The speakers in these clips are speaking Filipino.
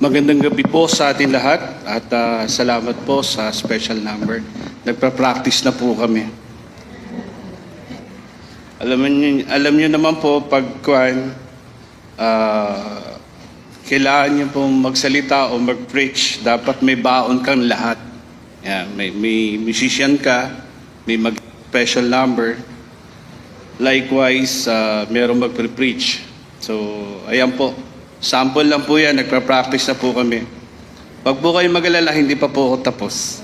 Magandang gabi po sa atin lahat at salamat po sa special number. Nagpa-practice na po kami. Alam niyo naman po pag kailangan niyo pong magsalita o mag-preach, dapat may baon kang lahat. Yeah, may musician ka, may special number. Likewise, merong magpre-preach. So, ayan po. Sample lang po yan, nagpa-practice na po kami. Wag po kayong mag-alala, hindi pa po ako tapos.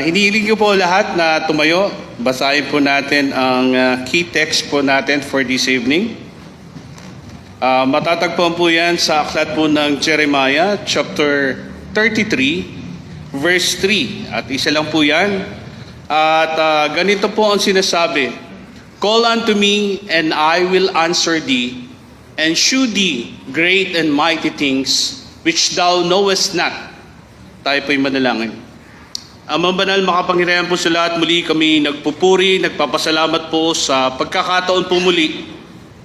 Hinihiling ko po lahat na tumayo. Basahin po natin ang key text po natin for this evening. Matatagpuan po yan sa aklat po ng Jeremiah, chapter 33, verse 3. At isa lang po yan. At ganito po ang sinasabi. Call unto me, and I will answer thee, and shew thee great and mighty things, which thou knowest not. Tayo po'y manalangin. Amang banal, makapangyarihan po sa lahat, muli kami nagpupuri, nagpapasalamat po sa pagkakataon po muli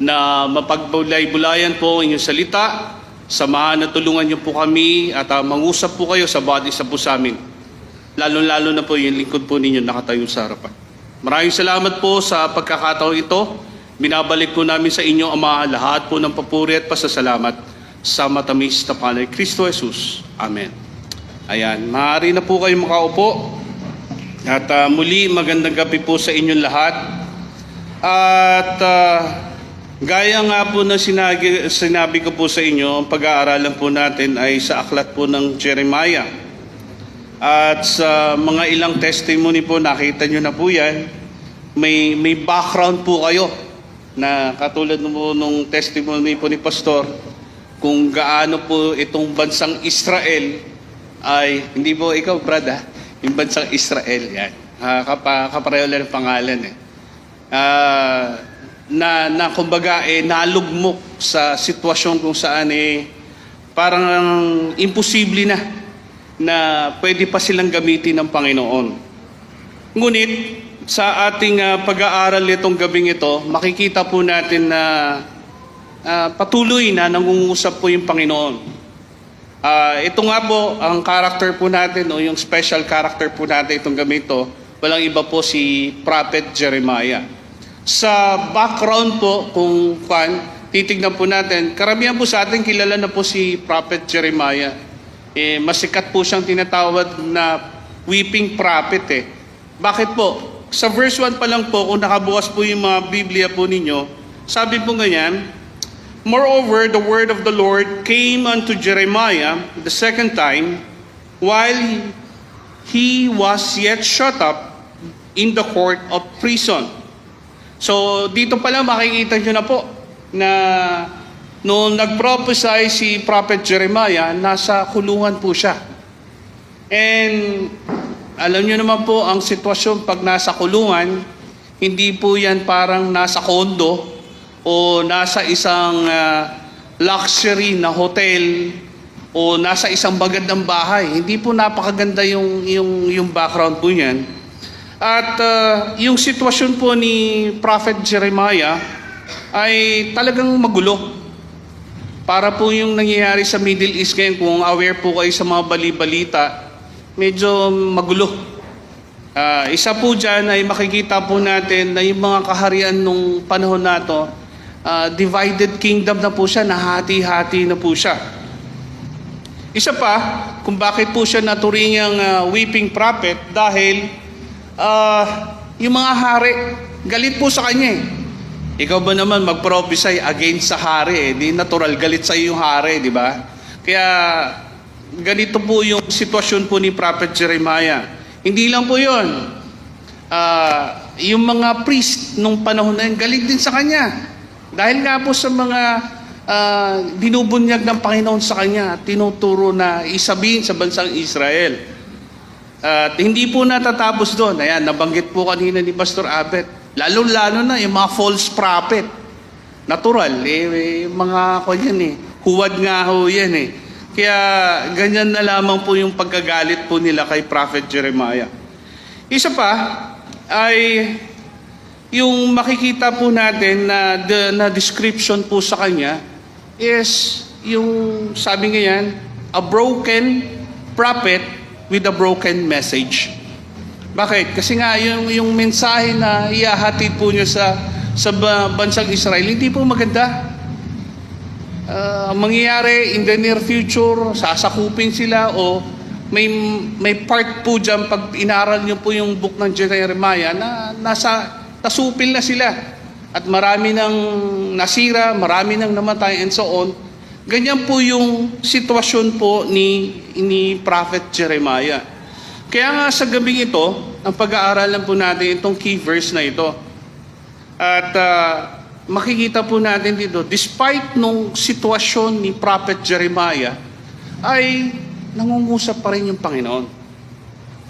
na mapagbulay-bulayan po ang inyong salita. Samahan at tulungan niyo po kami at mangusap po kayo sa bawat isa po sa amin. Lalo-lalo na po yung lingkod po ninyo nakatayo sa harapan. Maraming salamat po sa pagkakataon ito. Binabalik po namin sa inyo, Ama, lahat po ng papuri at pasasalamat sa matamis na pangalan ni Kristo Jesus. Amen. Ayan, maaari na po kayo makaupo. At muli, magandang gabi po sa inyong lahat. At gaya nga po na sinabi ko po sa inyo, ang pag-aaralan po natin ay sa aklat po ng Jeremiah. At sa mga ilang testimony po, nakita nyo na po yan, may background po kayo na katulad nung testimony po ni Pastor, kung gaano po itong bansang Israel ay, hindi po ikaw, Brad, yung bansang Israel, yan. Kapareho lang ang pangalan eh. Na kumbaga nalugmok sa sitwasyon kung saan parang imposible na pwede pa silang gamitin ng Panginoon. Ngunit sa ating pag-aaral nitong gabing ito, makikita po natin na patuloy na nangungusap po yung Panginoon. Ito nga po, ang character po natin o yung special character po natin itong gabing ito, walang iba po si Prophet Jeremiah. Sa background po, kung titignan po natin, karamihan po sa atin kilala na po si Prophet Jeremiah. Masikat po siyang tinatawag na weeping prophet . Bakit po? Sa verse 1 pa lang po, kung nakabukas po yung mga Biblia po ninyo, sabi po ganyan, Moreover, the word of the Lord came unto Jeremiah the second time, while he was yet shut up in the court of prison. So, dito pala makikita nyo na po na noong nag-prophesy si Prophet Jeremiah, nasa kulungan po siya. And alam niyo naman po ang sitwasyon pag nasa kulungan, hindi po yan parang nasa kondo o nasa isang luxury na hotel o nasa isang magandang bahay. Hindi po napakaganda yung background po niyan. At yung sitwasyon po ni Prophet Jeremiah ay talagang magulo. Para po yung nangyayari sa Middle East ngayon, kung aware po kayo sa mga bali-balita, medyo magulo. Isa po dyan ay makikita po natin na yung mga kaharian nung panahon na to, divided kingdom na po siya, nahati-hati na po siya. Isa pa, kung bakit po siya naturingang weeping prophet, dahil yung mga hari, galit po sa kanya . Ikaw ba naman mag-prophesy against sa hari ? Di natural, galit sa iyo yung hari, di ba? Kaya ganito po yung sitwasyon po ni Prophet Jeremiah. Hindi lang po yun. Yung mga priest nung panahon na yun, galit din sa kanya. Dahil nga po sa mga binubunyag ng Panginoon sa kanya, tinuturo na isabihin sa bansang Israel. At hindi po natatapos doon. Ayan, nabanggit po kanina ni Pastor Abet. Lalo-lalo na yung mga false prophet. Natural, mga huwad nga ho yan . Kaya ganyan na lamang po yung pagkagalit po nila kay Prophet Jeremiah. Isa pa ay yung makikita po natin na description po sa kanya is yung sabi nga yan, a broken prophet with a broken message. Bakit? Kasi nga yung mensahe na ihahatid po niya sa bansang Israel, hindi po maganda. Mangyayari in the near future, sasakupin sila o may part po dyan pag inaral niyo po yung book ng Jeremiah na nasupil na sila at marami nang nasira, marami nang namatay and so on. Ganyan po yung sitwasyon po ni Prophet Jeremiah. Kaya nga sa gabing ito, ang pag-aaralan po natin itong key verse na ito. At makikita po natin dito, despite nung sitwasyon ni Prophet Jeremiah, ay nangungusap pa rin yung Panginoon.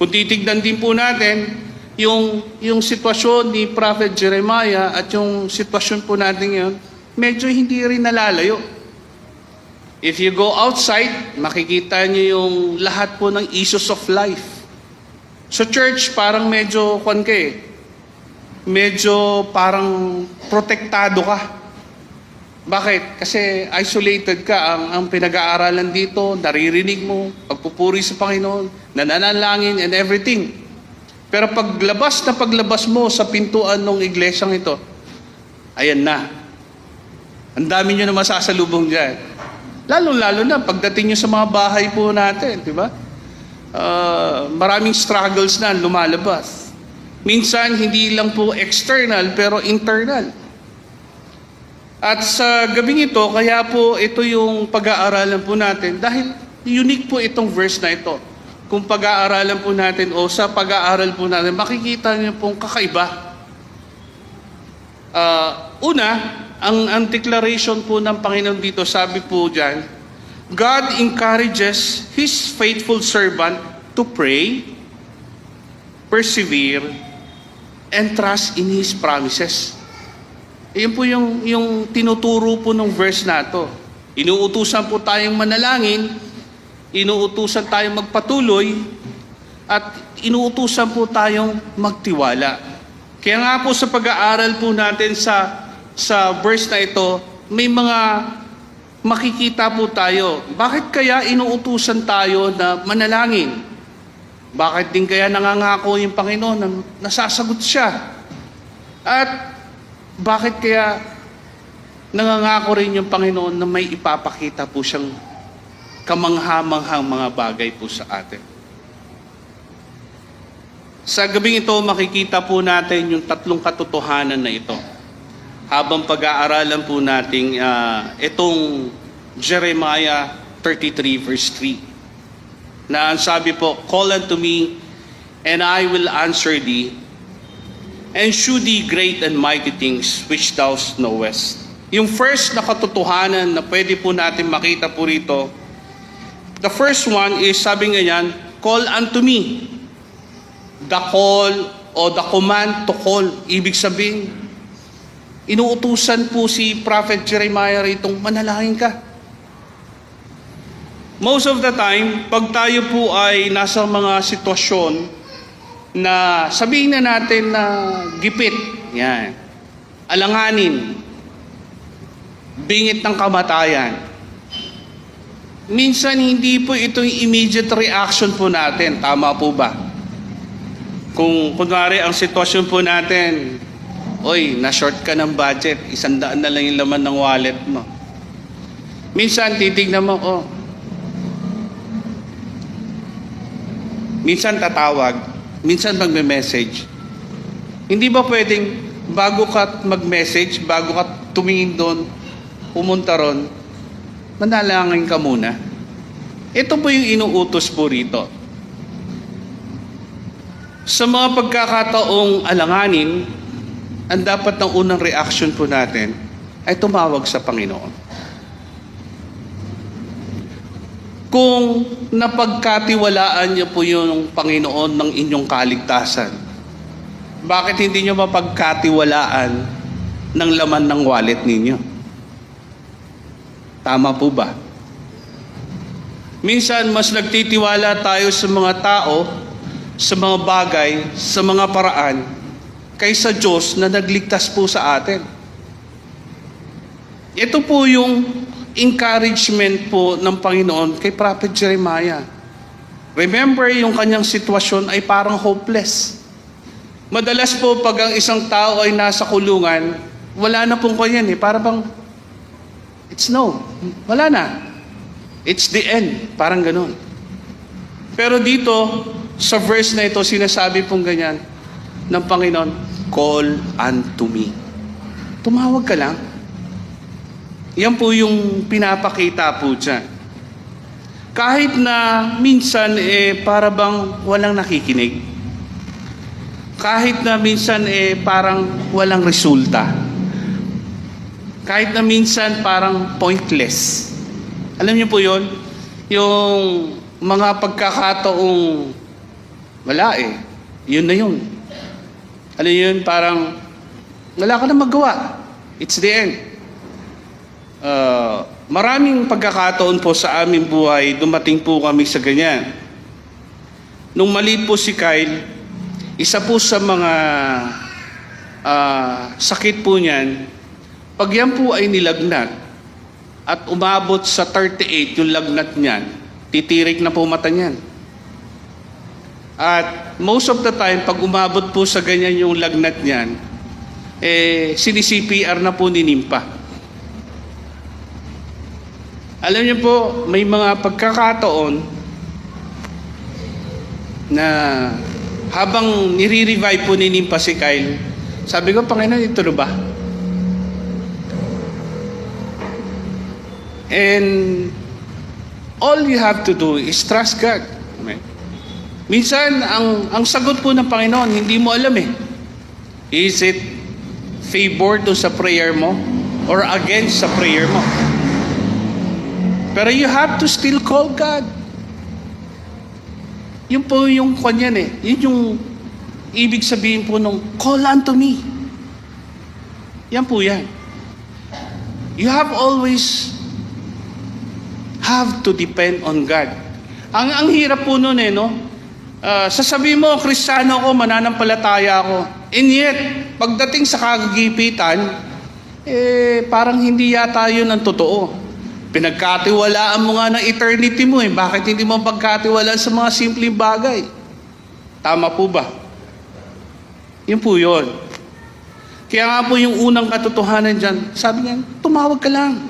Kung titignan din po natin, yung sitwasyon ni Prophet Jeremiah at yung sitwasyon po natin ngayon, medyo hindi rin nalalayo. If you go outside, makikita niyo yung lahat po ng issues of life. So church, parang medyo, medyo parang protektado ka. Bakit? Kasi isolated ka. Ang pinag-aaralan dito, naririnig mo, pagpupuri sa Panginoon, nananalangin and everything. Pero paglabas mo sa pintuan ng iglesyang ito, ayan na. Ang dami nyo na masasalubong dyan. Lalo-lalo na pagdating nyo sa mga bahay po natin, di ba? Maraming struggles na lumalabas. Minsan, hindi lang po external, pero internal. At sa gabing ito, kaya po ito yung pag-aaralan po natin dahil unique po itong verse na ito. Kung pag-aaralan po natin o sa pag-aaral po natin, makikita niyo pong kakaiba. Una, ang declaration po ng Panginoon dito, sabi po dyan, God encourages His faithful servant to pray, persevere, and trust in His promises. Iyon po yung tinuturo po ng verse na to. Inuutusan po tayong manalangin, inuutusan tayong magpatuloy, at inuutusan po tayong magtiwala. Kaya nga po sa pag-aaral po natin sa verse na ito, may mga makikita po tayo. Bakit kaya inuutusan tayo na manalangin? Bakit din kaya nangangako yung Panginoon na nasasagot siya? At bakit kaya nangangako rin yung Panginoon na may ipapakita po siyang kamangha-manghang mga bagay po sa atin? Sa gabing ito, makikita po natin yung tatlong katotohanan na ito. Habang pag-aaralan po natin itong Jeremiah 33 verse 3. Na ang sabi po, call unto me, and I will answer thee, and shew thee great and mighty things which thou knowest. Yung first na katotohanan na pwede po natin makita po rito, the first one is, sabi nga yan, call unto me. The call o the command to call. Ibig sabihin, inuutusan po si Prophet Jeremiah ritong manalangin ka. Most of the time, pag tayo po ay nasa mga sitwasyon na sabihin na natin na gipit, yan, alanganin, bingit ng kamatayan, minsan hindi po ito yung immediate reaction po natin. Tama po ba? Kung kunwari ang sitwasyon po natin, oy, na-short ka ng budget, 100 na lang yung laman ng wallet mo. Minsan titignan mo, minsan tatawag, minsan magme-message. Hindi ba pwedeng bago ka mag-message, bago ka tumingin doon, pumunta ron, manalangin ka muna? Ito po yung inuutos po rito. Sa mga pagkakataong alanganin, ang dapat ng unang reaction po natin ay tumawag sa Panginoon. Kung napagkatiwalaan niyo po yung Panginoon ng inyong kaligtasan, bakit hindi niyo mapagkatiwalaan ng laman ng wallet ninyo? Tama po ba? Minsan, mas nagtitiwala tayo sa mga tao, sa mga bagay, sa mga paraan, kaysa Diyos na nagligtas po sa atin. Ito po yung encouragement po ng Panginoon kay Prophet Jeremiah. Remember, yung kanyang sitwasyon ay parang hopeless. Madalas po pag ang isang tao ay nasa kulungan, wala na pong kanyan eh. Para bang, it's no. Wala na. It's the end. Parang ganun. Pero dito, sa verse na ito, sinasabi pong ganyan ng Panginoon, call unto me. Tumawag ka lang. Yan po yung pinapakita po dyan. Kahit na minsan para bang walang nakikinig. Kahit na minsan parang walang resulta. Kahit na minsan parang pointless. Alam niyo po yun? Yung mga pagkakataong wala yun na yun. Alam niyo yun? Parang wala ka na magawa. It's the end. Maraming pagkakataon po sa aming buhay, dumating po kami sa ganyan. Nung maliit po si Kyle, isa po sa mga sakit po niyan, pag yan po ay nilagnat at umabot sa 38 yung lagnat niyan, titirik na po mata niyan. At most of the time, pag umabot po sa ganyan yung lagnat niyan, sini-CPR na po ni Nimpa. Alam niyo po, may mga pagkakataon na habang nire-revive po ni Nimpa si Kyle, sabi ko, Panginoon, ito na ba? And all you have to do is trust God. Amen. Minsan, ang sagot po ng Panginoon, hindi mo alam Is it favor to sa prayer mo or against sa prayer mo? Pero you have to still call God. Yun po yung kanyan Yun yung ibig sabihin po nung call unto me. Yan po yan. You have always have to depend on God. Ang hirap po nun no? Sasabihin mo, Kristiyano ako, mananampalataya ako. And yet, pagdating sa kagipitan, parang hindi yata yun ang totoo. Pinagkatiwalaan mo nga ng eternity mo Bakit hindi mo pagkatiwalaan sa mga simpleng bagay? Tama po ba? Yun po yun. Kaya nga po yung unang katotohanan dyan, sabi niya, tumawag ka lang.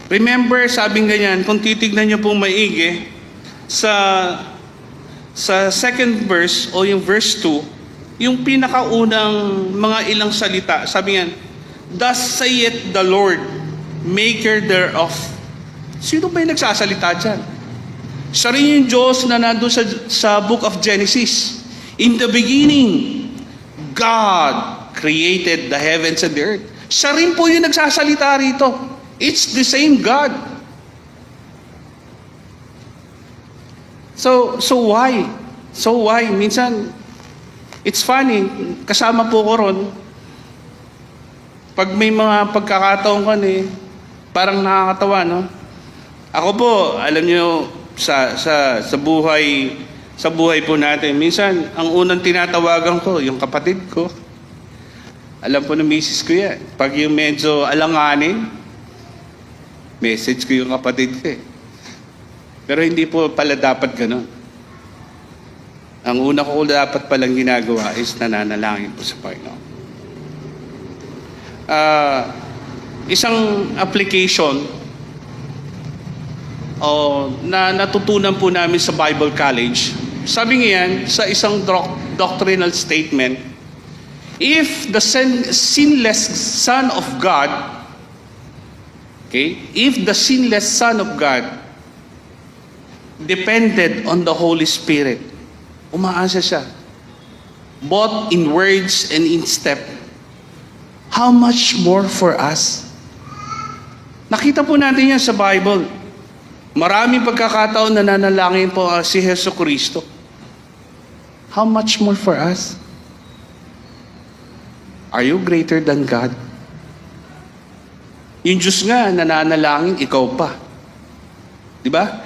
Remember, sabing ganyan, kung titignan niyo pong maigi, sa second verse o yung verse 2, yung pinakaunang mga ilang salita, sabi niyan, thus saith the Lord, maker thereof. Sino ba yung nagsasalita dyan? Siya rin yung Diyos na nandun sa book of Genesis. In the beginning, God created the heavens and the earth. Siya rin po yung nagsasalita rito. It's the same God. So why? So why? Minsan, it's funny, kasama po ko ron, pag may mga pagkakataon ka parang nakakatawa, no? Ako po, alam niyo, sa buhay po natin, minsan, ang unang tinatawagan ko, yung kapatid ko. Alam po ng misis ko yan. Pag yung medyo alanganin, message ko yung kapatid ko Pero hindi po pala dapat ganun. Ang una ko dapat palang ginagawa is nananalangin po sa Panginoon. Isang application na natutunan po namin sa Bible College. Sabi ngayon sa isang doctrinal statement, if the sinless Son of God, if the sinless Son of God depended on the Holy Spirit, umaasa siya, both in words and in step, how much more for us? Nakita po natin yan sa Bible. Maraming pagkakataon na nanalangin po si Hesus Kristo. How much more for us? Are you greater than God? Yung Diyos nga nananalangin, ikaw pa. Di ba?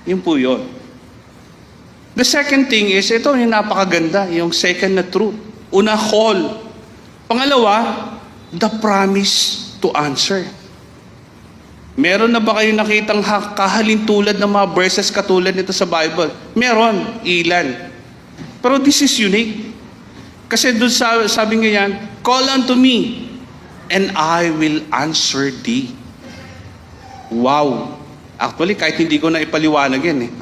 Yun po yun. The second thing is, ito yung napakaganda, yung second na truth. Una, call. Pangalawa, the promise to answer. Meron na ba kayo nakitang kahalintulad ng mga verses katulad nito sa Bible? Meron, ilan. Pero this is unique. Kasi doon sabi nga yan, call unto me, and I will answer thee. Wow! Actually, kahit hindi ko na ipaliwanag yan eh.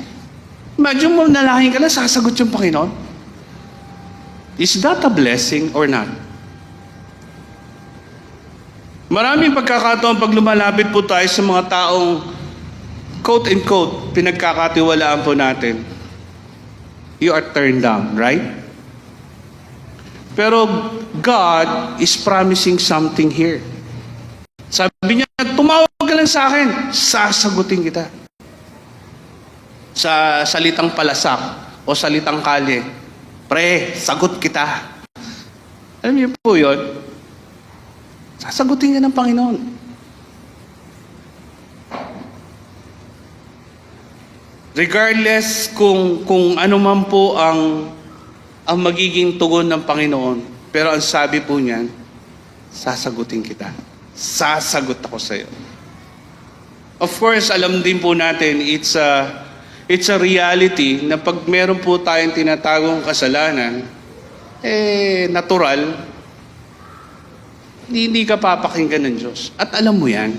Imagine mo, nalangin ka na, sasagot yung Panginoon. Is that a blessing or not? Maraming pagkakataon pag lumalapit po tayo sa mga taong quote-unquote, pinagkakatiwalaan po natin. You are turned down, right? Pero God is promising something here. Sabi niya, tumawag ka lang sa akin, sasagutin kita. Sa salitang palasak o salitang kalye, pre, sagot kita. Alam niyo po yun? Sasagutin niya ng Panginoon. Regardless kung ano man po ang magiging tugon ng Panginoon, pero ang sabi po niyan, sasagutin kita. Sasagot ako sa iyo. Of course, alam din po natin, it's a reality na pag meron po tayong tinatagong kasalanan, natural, hindi ka papakinggan ng Diyos. At alam mo yan,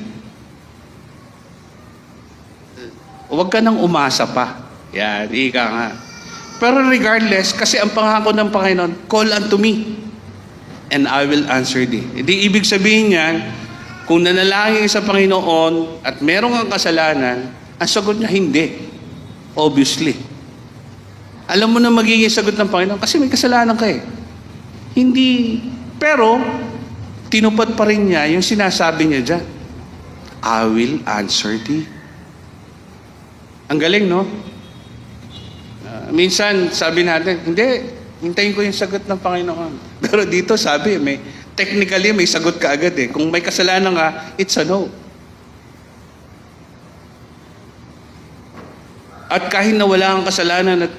huwag ka nang umasa pa. Yan, ika nga. Pero regardless, kasi ang pangako ng Panginoon, call unto me, and I will answer thee. Hindi ibig sabihin niyan, kung nanalangin sa Panginoon at meron kang kasalanan, ang sagot niya, hindi. Obviously. Alam mo na magiging sagot ng Panginoon kasi may kasalanan ka eh. Hindi, pero tinupad pa rin niya yung sinasabi niya dyan. I will answer thee. Ang galing, no? Minsan, sabi natin, hindi, hintayin ko yung sagot ng Panginoon. Pero dito sabi, technically may sagot ka agad eh. Kung may kasalanan ka, it's a no. At kahit na wala kang kasalanan at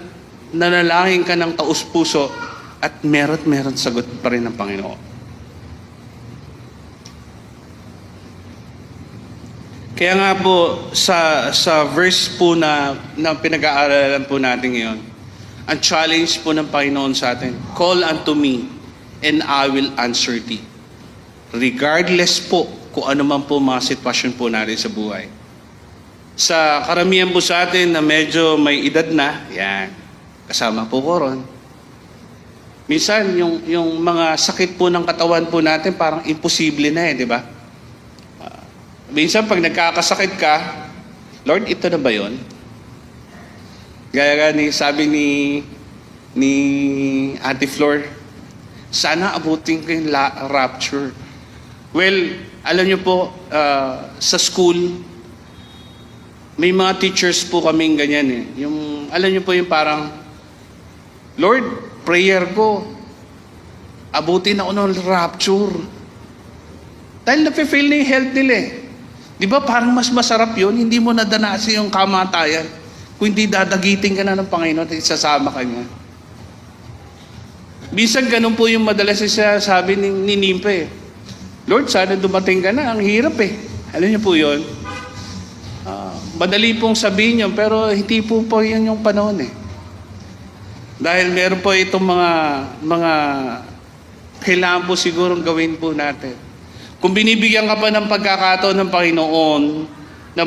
nanalangin ka ng taus-puso, at meron sagot pa rin ng Panginoon. Kaya nga po, sa verse po na pinag-aaralan po natin ngayon, ang challenge po ng Panginoon sa atin, call unto me, and I will answer thee. Regardless po kung ano man po mga sitwasyon po natin sa buhay. Sa karamihan po sa atin na medyo may edad na, yan, kasama po ko ron. Minsan, yung mga sakit po ng katawan po natin, parang imposible na eh, di ba? Minsan, pag nagkakasakit ka, Lord, ito na ba yun? Gaya sabi ni Ate Flor, sana abutin ko yung rapture. Well, alam niyo po, sa school, may mga teachers po kaming ganyan eh. Yung, alam niyo po yung parang, Lord, prayer ko, abutin ako ng rapture. Dahil nafe-fail na yung health nila eh. Di ba parang mas masarap yun? Hindi mo nadanasi yung kamatayan. Kung hindi dadagitin ka na ng Panginoon at isasama ka niya. Minsan ganun po yung madalas sabi ni Nimpa eh. Lord, sana dumating ka na. Ang hirap eh. Alam niyo po yun? Madali pong sabihin yun, pero hindi po yun yung panahon eh. Dahil meron po itong mga kailangan po sigurong gawin po natin. Kung binibigyan ka pa ng pagkakataon ng Panginoon na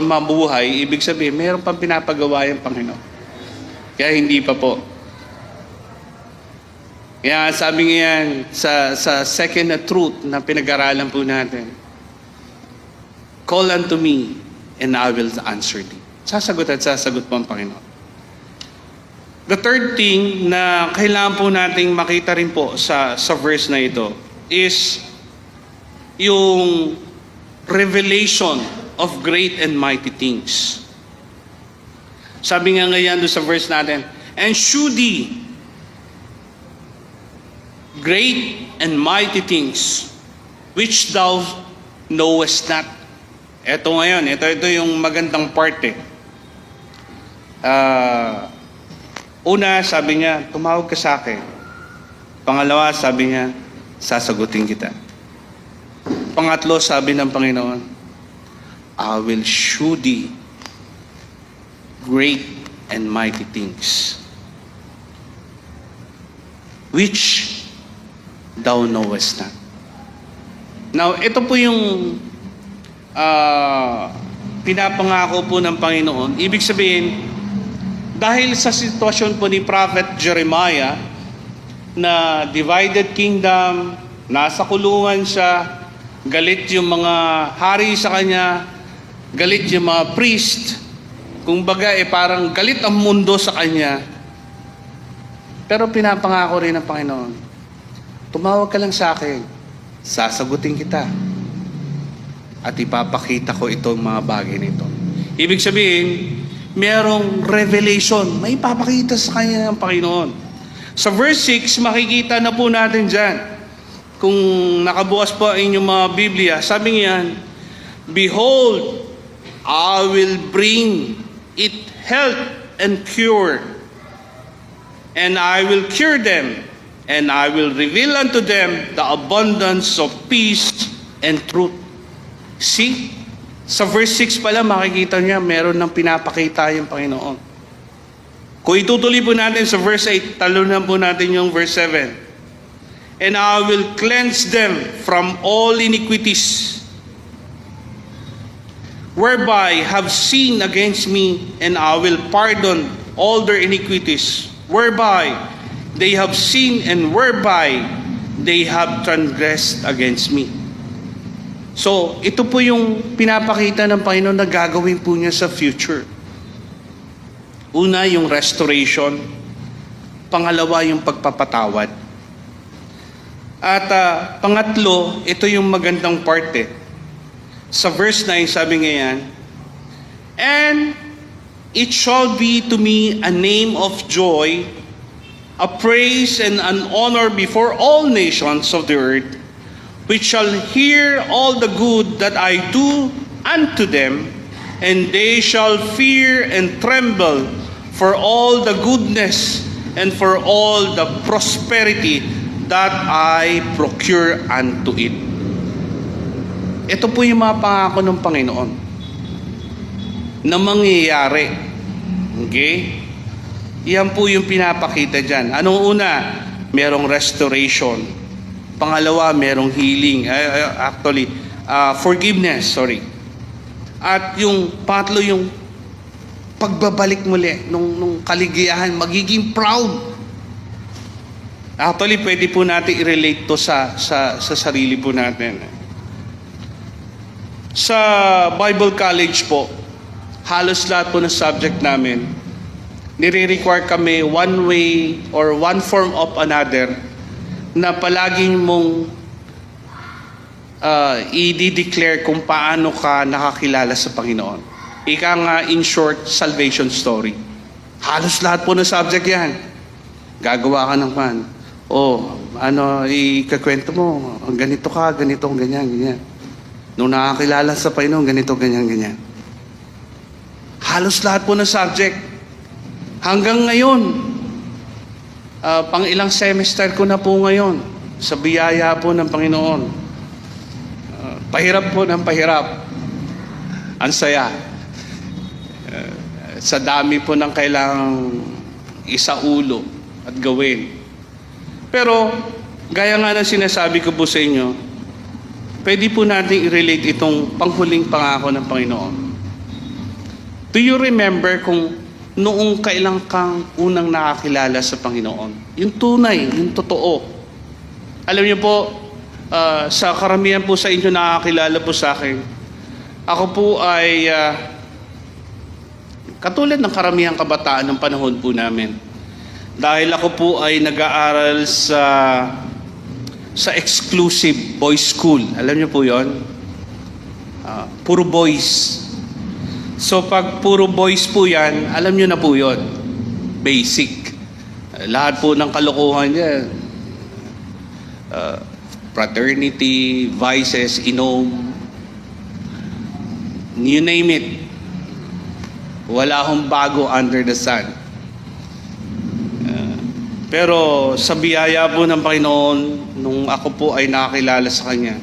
mabuhay, ibig sabihin, meron pang pinapagawa yung Panginoon. Kaya hindi pa po. Kaya sabi nga yan, sa second na truth na pinag-aralan po natin, call unto me, and I will answer thee. Sasagot at sasagot po ang Panginoon. The third thing na kailangan po nating makita rin po sa verse na ito is yung revelation of great and mighty things. Sabi nga ngayon doon sa verse natin, and shew thee great and mighty things which thou knowest not. Ito ngayon, ito yung magandang part eh. Una, sabi niya, tumawag ka sa akin. Pangalawa, sabi niya, sasagutin kita. Pangatlo, sabi ng Panginoon, I will shew thee great and mighty things, which thou knowest not. Now, ito po yung pinapangako po ng Panginoon. Ibig sabihin, dahil sa sitwasyon po ni Prophet Jeremiah, na divided kingdom, nasa kulungan siya, galit yung mga hari sa kanya, galit yung mga priest, kumbaga parang galit ang mundo sa kanya. Pero pinapangako rin ng Panginoon, tumawag ka lang sa akin, sasagutin kita, at ipapakita ko itong mga bagay nito. Ibig sabihin, merong revelation, may ipapakita sa kanya ng Panginoon. Sa verse 6, makikita na po natin dyan. Kung nakabukas po ang inyong mga Biblia, sabi niyan, behold, I will bring it health and cure, and I will cure them, and I will reveal unto them the abundance of peace and truth. See? Sa verse 6 pala makikita niya meron ng pinapakita yung Panginoon. Kung itutuloy po natin sa verse 8, talunan po natin yung verse 7. And I will cleanse them from all iniquities, whereby have sinned against me, and I will pardon all their iniquities, whereby they have sinned and whereby they have transgressed against me. So, ito po yung pinapakita ng Panginoon na gagawin po niya sa future. Una, yung restoration. Pangalawa, yung pagpapatawad. At pangatlo, ito yung magandang parte. Sa verse 9, sabi ngayon, and it shall be to me a name of joy, a praise and an honor before all nations of the earth, which shall hear all the good that I do unto them, and they shall fear and tremble for all the goodness and for all the prosperity that I procure unto it. Ito po yung mga pangako ng Panginoon na mangyayari. Okay? Yan po yung pinapakita dyan. Anong una? Merong restoration. Pangalawa, merong healing. Forgiveness, sorry. At yung pangatlo, yung pagbabalik muli nung kaligayahan, magiging proud. Actually, pwede po natin i-relate to sa sarili po natin. Sa Bible College po, halos lahat po ng subject namin, nire-require kami one way or one form of another na palaging mong i-declare kung paano ka nakakilala sa Panginoon. Ika nga, in short, salvation story. Halos lahat po ng subject yan. Gagawa ka ng pan. Ikakwento mo, ganito ka, ganito, ganyan, ganyan. Nung nakakilala sa Panginoon, ganito, ganyan, ganyan. Halos lahat po ng subject. Hanggang ngayon, pang ilang semester ko na po ngayon sa biyaya po ng Panginoon. Pahirap po ng pahirap. Ang saya. Sa dami po ng kailangang isaulo at gawin. Pero, gaya nga ng sinasabi ko po sa inyo, pwede po natin i-relate itong panghuling pangako ng Panginoon. Do you remember kung noong kailan kang unang nakakilala sa Panginoon? Yung tunay, yung totoo. Alam niyo po, sa karamihan po sa inyo nakakilala po sa akin, ako po ay katulad ng karamihang kabataan ng panahon po namin. Dahil ako po ay nag-aaral sa exclusive boys school. Alam niyo po yon? Puro boys. So pag puro boys po yan, alam nyo na po yun. Basic. Lahat po ng kalokohan niya. Fraternity, vices, inom. You name it. Wala akong bago under the sun. Pero sa biyaya po ng Panginoon, nung ako po ay nakakilala sa Kanya,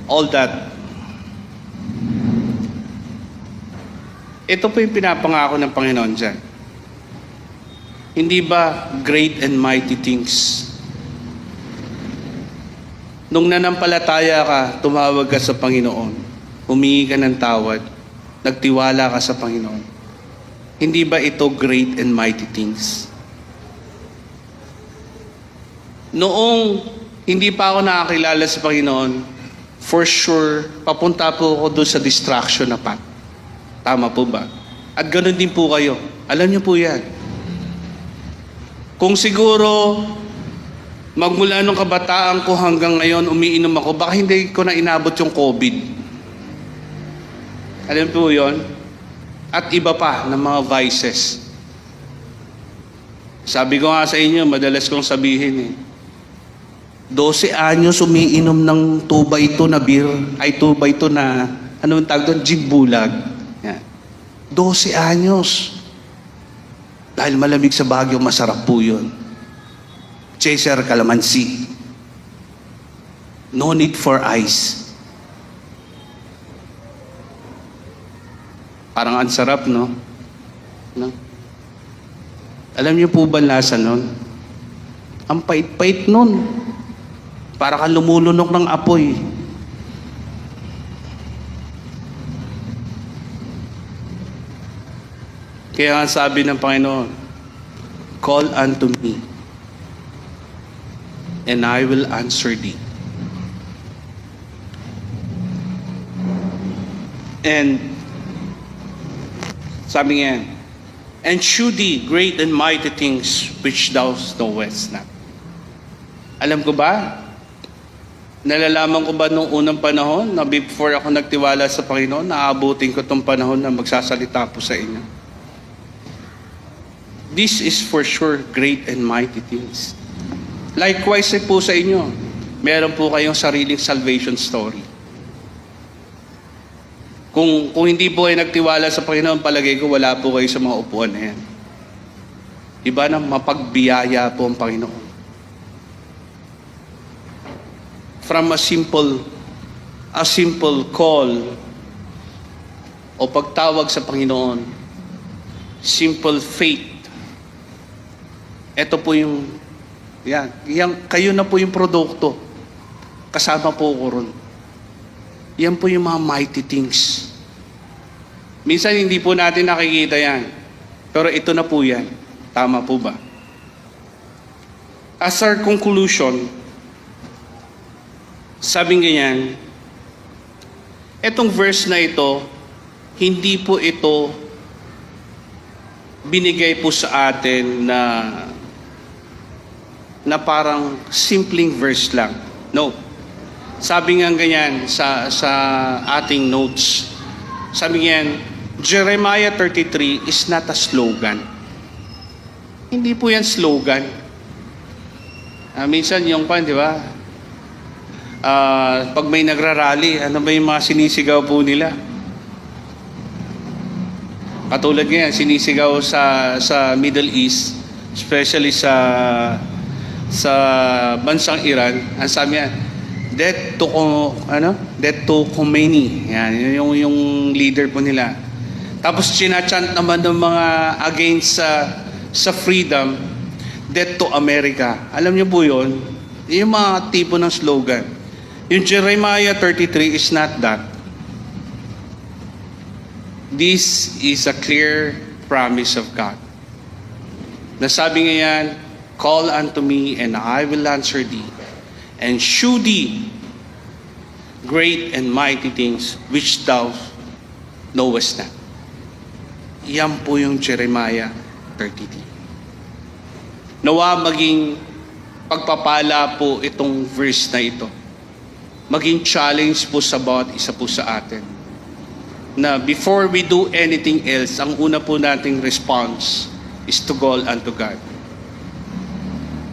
all that Ito po yung pinapangako ng Panginoon dyan. Hindi ba great and mighty things? Nung nanampalataya ka, tumawag ka sa Panginoon, humingi ka ng tawad, nagtiwala ka sa Panginoon. Hindi ba ito great and mighty things? Noong hindi pa ako nakakilala sa Panginoon, for sure, papunta po ako doon sa distraction na path. Tama po ba? At ganoon din po kayo. Alam niyo po yan. Kung siguro, magmula nung kabataan ko hanggang ngayon, umiinom ako, baka hindi ko na inabot yung COVID. Alam po yun? At iba pa ng mga vices. Sabi ko nga sa inyo, madalas kong sabihin 12 anyos umiinom ng 2x2 na beer, ay 2x2 na, ano yung tawag doon? Jigbulag. Yan. 12 anyos. Dahil malamig sa Baguio, masarap po yun. Chaser Calamansi. No need for ice. Parang ang sarap, no? Alam niyo po ba lasa nun? Ang pait-pait nun. Para kang lumulunok ng apoy. Kaya nga sabi ng Panginoon, call unto me, and I will answer thee. And sabi nga, and shew thee great and mighty things which thou knowest not. Alam ko ba? Nalalaman ko ba nung unang panahon na before ako nagtiwala sa Panginoon, naabutin ko itong panahon na magsasalita po sa inyo? This is for sure great and mighty things. Likewise po sa inyo, meron po kayong sariling salvation story. Kung hindi po kayo nagtiwala sa Panginoon, palagay ko wala po kayo sa mga upuan na yan. Iba na mapagbiyaya po ang Panginoon. From a simple call o pagtawag sa Panginoon, simple faith. Ito po yung, kayo na po yung produkto. Kasama po ko ron. Yan po yung mga mighty things. Minsan hindi po natin nakikita yan. Pero ito na po yan. Tama po ba? As our conclusion, sabing ganyan, etong verse na ito, hindi po ito binigay po sa atin na parang simpleng verse lang. No. Sabi nga ganyan sa ating notes. Sabi nga, Jeremiah 33 is not a slogan. Hindi po yan slogan. Minsan yung di ba? Pag may nagrarally, ano ba yung mga sinisigaw po nila? Katulad ngayon, sinisigaw sa Middle East, especially sa bansang Iran, ang sabi niya, death to Khomeini. Yan, yung leader po nila. Tapos sinachant naman ng mga against sa freedom, death to America. Alam niyo po yun? Yung mga tipo ng slogan. Yung Jeremiah 33 is not that. This is a clear promise of God. Nasabi nga yan, call unto me and I will answer thee, and shew thee great and mighty things which thou knowest not. Yan po yung Jeremiah 33. Nawa maging pagpapala po itong verse na ito. Maging challenge po sa bawat isa po sa atin. Na before we do anything else, ang una po nating response is to call unto God.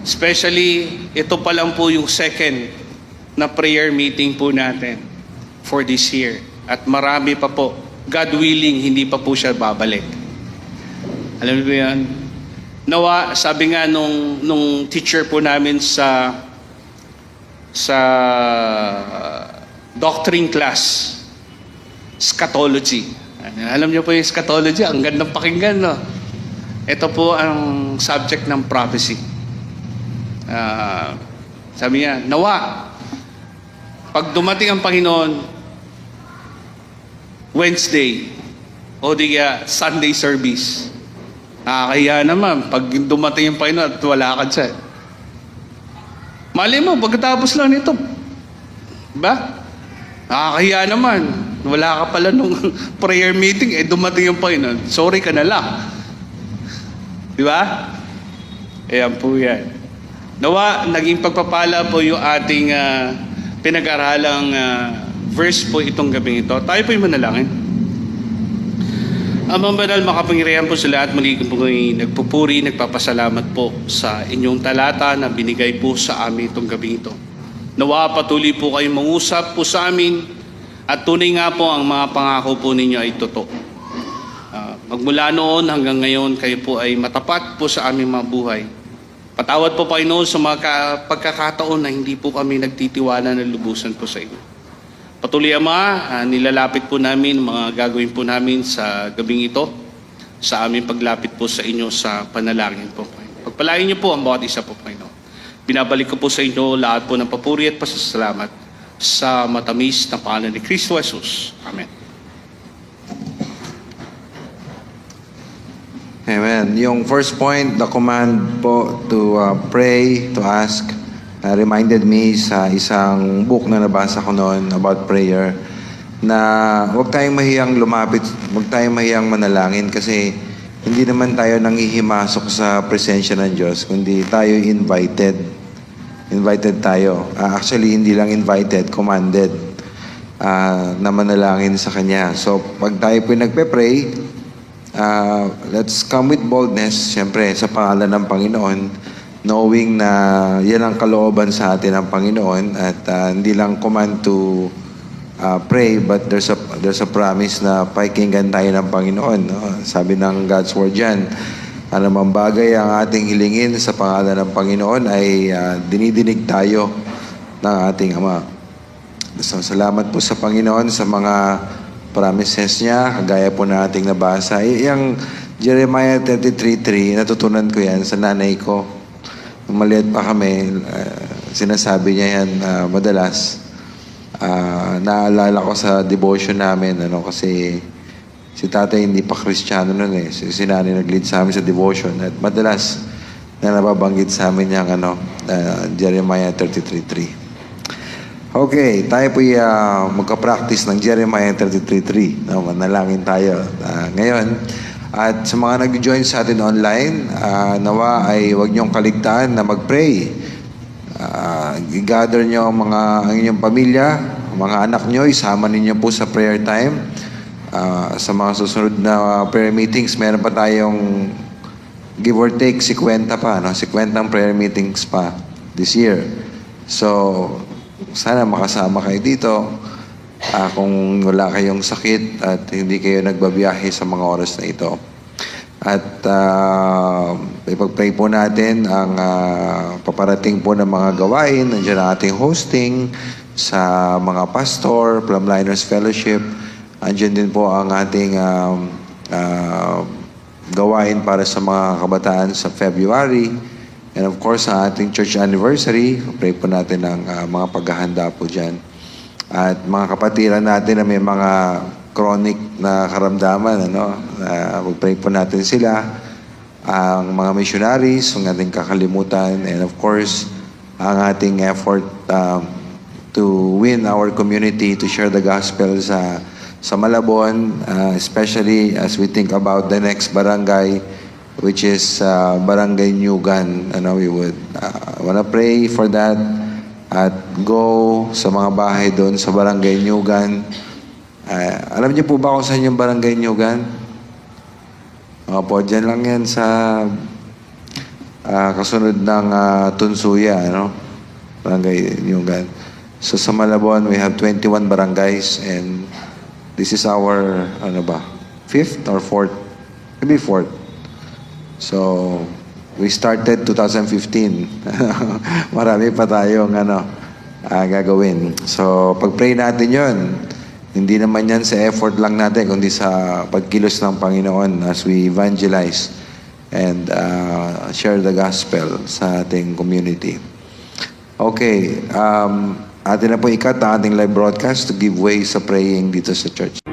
Especially, ito pa lang po yung second na prayer meeting po natin for this year. At marami pa po. God willing, hindi pa po siya babalik. Alam niyo ba yan? Nawa, sabi nga nung teacher po namin sa doctrine class, scatology. Alam niyo po yung eschatology, ang gandang pakinggan, no? Ito po ang subject ng prophecy. Sabi niya, nawa, pag dumating ang Panginoon, Wednesday, o di kaya Sunday service, nakakahiya naman pag dumating ang Panginoon at wala ka dyan. Mali mo, pagkatapos lang nito. Diba? Nakakahiya naman. Wala ka pala nung prayer meeting, dumating yung Panginoon. Sorry ka na lang. Diba? Ayan po yan. Nawa, naging pagpapala po yung ating pinag-aralang verse po itong gabing ito. Tayo po yung manalangin. Amang banal, makapangyarihan po sa lahat, muli ko po nagpupuri, nagpapasalamat po sa inyong talata na binigay po sa amin itong gabing ito. Nawa, patuloy po kayong mangusap po sa amin at tunay nga po ang mga pangako po ninyo ay totoo. Magmula noon hanggang ngayon, kayo po ay matapat po sa aming mga buhay. Patawad po Panginoon sa mga pagkakataon na hindi po kami nagtitiwala na lubusan po sa inyo. Patuloy Ama, nilalapit po namin mga gagawin po namin sa gabing ito sa aming paglapit po sa inyo sa panalangin po. Pagpalain niyo po ang bawat isa po Panginoon. Binabalik ko po sa inyo lahat po ng papuri at pasasalamat sa matamis na pangalan ni Kristo Jesus. Amen. Amen. Yung first point, the command po to pray, to ask, reminded me sa isang book na nabasa ko noon about prayer na huwag tayong mahiyang lumapit, huwag tayong mahiyang manalangin kasi hindi naman tayo nanghihimasok sa presensya ng Diyos, kundi tayo invited. Invited tayo. Actually, hindi lang invited, commanded na manalangin sa Kanya. So, pag tayo po nagpe-pray, let's come with boldness, siyempre, sa pangalan ng Panginoon, knowing na yan ang kalooban sa atin ng Panginoon at hindi lang command to pray, but there's a promise na pakinggan tayo ng Panginoon. No? Sabi ng God's Word dyan, anumang bagay ang ating hilingin sa pangalan ng Panginoon ay dinidinig tayo ng ating Ama. So, salamat po sa Panginoon sa mga promises niya, kagaya po na ating nabasa. Yung Jeremiah 33:3, natutunan ko yan sa nanay ko. Nung maliit pa kami, sinasabi niya yan madalas. Naalala ko sa devotion namin, kasi si tatay hindi pa Kristiyano nun eh. Si nanay nag-lead sa amin sa devotion at madalas na nababanggit sa amin yung Jeremiah 33:3. Okay, tayo po magka-practice ng Jeremiah 33:3. Manalangin tayo ngayon. At sa mga nag-join sa atin online, nawa ay huwag niyong kaligtaan na mag-pray. I-gather niyo ang inyong pamilya, mga anak niyo, isama ninyo po sa prayer time. Sa mga susunod na prayer meetings, meron pa tayong give or take 50 pa, 50 prayer meetings pa this year. So, sana makasama kayo dito kung wala kayong sakit at hindi kayo nagbabiyahe sa mga oras na ito. At ipag-pray po natin ang paparating po ng mga gawain. Nandiyan ang ating hosting sa mga pastor, Plumliners Fellowship. Andiyan din po ang ating gawain para sa mga kabataan sa February. And of course, sa ating church anniversary, pray po natin ng mga paghahanda po dyan. At mga kapatiran natin na may mga chronic na karamdaman, pray po natin sila. Ang mga missionaries, ang ating kakalimutan, and of course, ang ating effort to win our community, to share the gospel sa Malabon, especially as we think about the next barangay, which is Barangay Nyugan. We would wanna pray for that at go sa mga bahay doon sa Barangay Nyugan. Alam niyo po ba kung saan yung Barangay Nyugan? Po, dyan lang yan sa kasunod ng Tunsuya, Barangay Nyugan. So sa Malabon, we have 21 barangays and this is our, fifth or fourth? Maybe fourth. So, we started 2015. Marami pa tayong gagawin. So, pag-pray natin yon. Hindi naman yan sa effort lang natin, kundi sa pagkilos ng Panginoon as we evangelize and share the gospel sa ating community. Okay, atin na po ikat ang ating live broadcast to give way sa praying dito sa church.